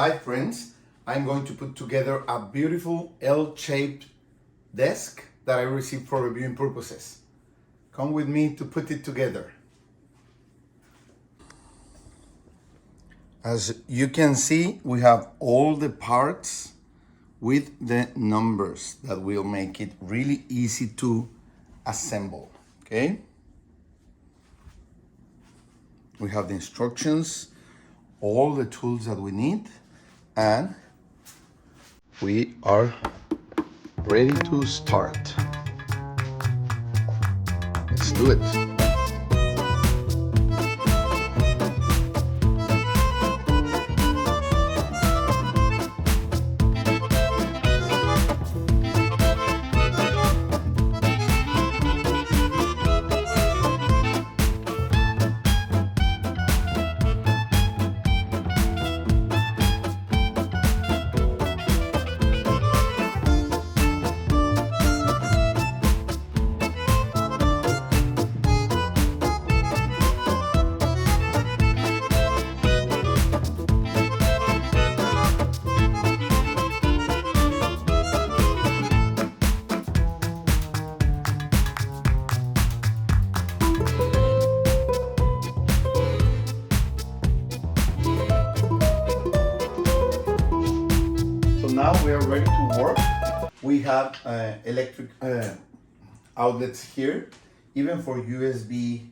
Hi friends, I'm going to put together a beautiful L-shaped desk that I received for reviewing purposes. Come with me to put it together. As you can see, we have all the parts with the numbers that will make it really easy to assemble, okay? We have the instructions, all the tools that we need, and we are ready to start. Let's do it. Now we are ready to work. We have electric outlets here, even for USB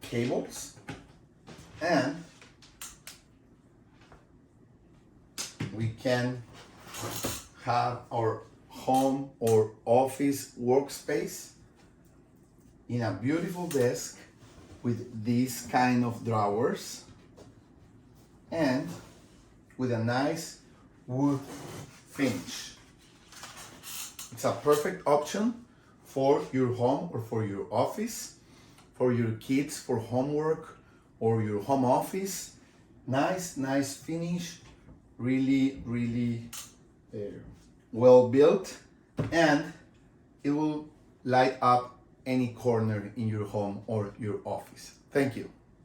cables, and we can have our home or office workspace in a beautiful desk with these kind of drawers and with a nice wood finish. It's a perfect option for your home or for your office, for your kids, for homework or your home office. Nice finish, really well built, and it will light up any corner in your home or your office. Thank you.